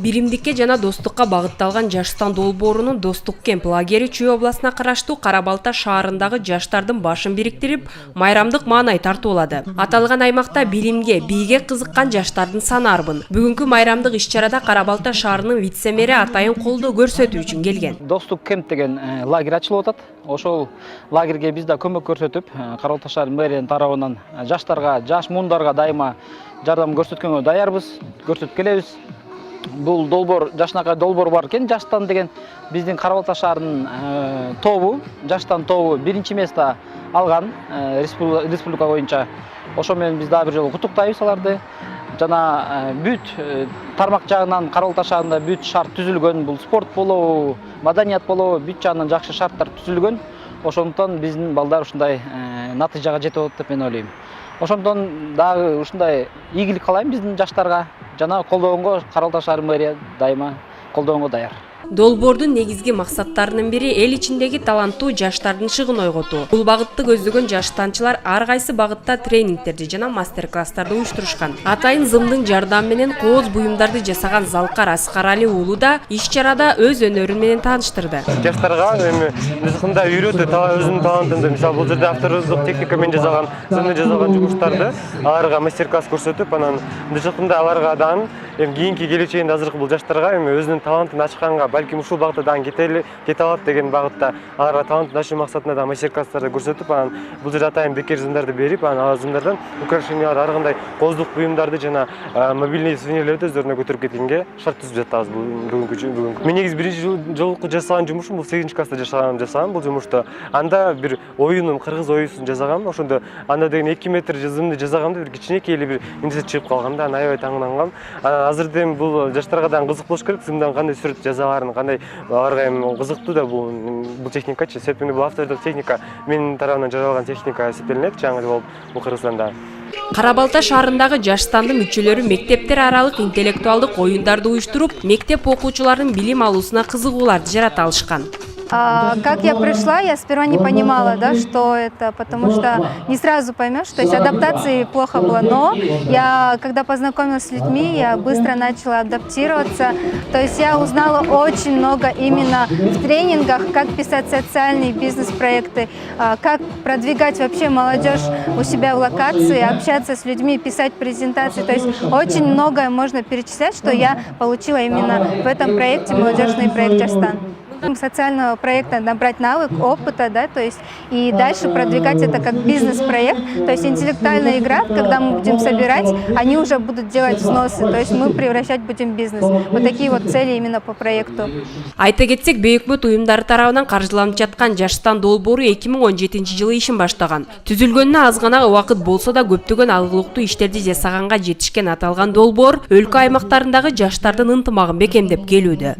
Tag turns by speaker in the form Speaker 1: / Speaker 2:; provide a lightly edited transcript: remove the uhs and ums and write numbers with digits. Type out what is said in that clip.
Speaker 1: биримдикке жана достукка багытталган Жаштан долбоорунун Достук кемп лагери Чүй областына караштуу Кара-Балта шаарындагы жаштардын башын бириктирип, майрамдык маанай тартуулады. Аталган аймакта билимге, бийге кызыккан жаштардын саны арбын. Бүгүнкү майрамдык иш-чарада Кара-Балта шаарынын вице-мэри Атайын колдоо көрсөтүү үчүн келген.
Speaker 2: Достук кемп деген лагерь ачылып атат. Ошол лагерге биз да көмөк көрсөтүп, Кара-Балта шаар мэриянын тарабынан жаштарга, жаш муундарга дайыма жардам көрсөткөнгө даярбыз, көрсөтүп келебиз. Бул долбоор, жашнакай долбоор бар экен, Жаштан деген биздин Кара-Балта шаарынын тобу, Жаштан тобу биринчи место алган республика боюнча. Ошо менен биз дагы бир жолу куттуктайбыз аларды. Жана бүт тармак жагынан Кара-Балта шаарында бүт шарт түзүлгөн, бул спорт болобу, маданият болобу, бүт жагынан жакшы шарттар түзүлгөн. Ошондуктан биздин балдар ушундай натыйжага жетип атат деп мен ойлойм. Ошондон дагы ушундай ийгилик каалайм биздин жаштарга. Жана колдогонго Кара-Балта шаар мэрия дайыма колдогонго даяр.
Speaker 1: Долбоордун негизги максаттарынын бири эл ичиндеги таланттуу жаштардын шыгын ойготуу. Бул багытты көздөгөн жаштанчылар ар кайсы багытта тренингтерди жана мастер-класстарды уюштурушкан. Атайын зымдын жардамы менен кооз буюмдарды жасаган Залкар Аскарали уулу да иш-чарада өз өнөрү менен тааныштырды.
Speaker 3: Жаштарга мызыкында үйрөтүп, өзүнүн талантын, мисалы бул жерде автордук техника менен жасаган, зымдын жасаган жумуштарды аларга мастер-класс көрсөтүп, анан мызыкында аларга дан кийинки келечегинде азыркы бул жаштарга өзүнүн талантын ачканга, балким ушул багытта дан кете алат деген багытта аларга талантын ачуу максатында да мастер-класстарды көрсөтүп, анан бул жерде атайын бекер зымдарды берип, анан ал зымдардан украшениялар, ар кандай кооздук буюмдарды жана мобильный сувенирлерди өздөрүнө көтөрүп кеткенге шарт түзүп жатабыз бүгүнкү. Мен негизи биринчи жолку жасаган жумушум бул 8 класста жасагам бул жумушту. Анда бир оюнун, кыргыз оюсун жасагам. Ошондо анда деген 2 метр зымды жасаганымда бир кичинекей эле бир нерсе чыгып калган да, аябай таңданганмын. Азырда эми бул жаштарга да кызык болуш керек, зымдан кандай сүрөт жасааларын, кандай аларга эми кызыктуу да бул техникачы. Себеби бул автордук техника менин тарабымдан жаралган техника эсептелинет, жаңы болуп бул Кыргызстанда.
Speaker 1: Кара-Балта шаарындагы Жаштандын мүчөлөрү мектептер аралык интеллектуалдык оюндарды уюштуруп, мектеп окуучуларынын билим алуусуна кызыгууларды жарата алышкан.
Speaker 4: Как я пришла, я сперва не понимала, да, что это, потому что не сразу поймешь, то есть адаптации плохо было, но я, когда познакомилась с людьми, я быстро начала адаптироваться, то есть я узнала очень много именно в тренингах, как писать социальные бизнес-проекты, как продвигать вообще молодежь у себя в локации, общаться с людьми, писать презентации, то есть очень многое можно перечислять, что я получила именно в этом проекте, молодежный проект Жаштан. Социального проекта набрать навык, опыта, да, то есть и дальше продвигать это как бизнес-проект, то есть интеллектуальная игра, когда мы будем собирать, они уже будут делать взносы, то есть мы превращать будем в бизнес. Вот такие вот цели именно по проекту.
Speaker 1: Айта кетсек, бейөкмөт уюмдары тарабынан каржыланып жаткан Жаштан долбоору 2017 жылы ишин баштаган. Түзүлгөнүнө аз гана убакыт болсо да көптөгөн алгылыктуу иштерди жасаганга жетишкен аталган долбоор өлкө аймактарындагы жаштардын ынтымагын бекемдеп келүүдө.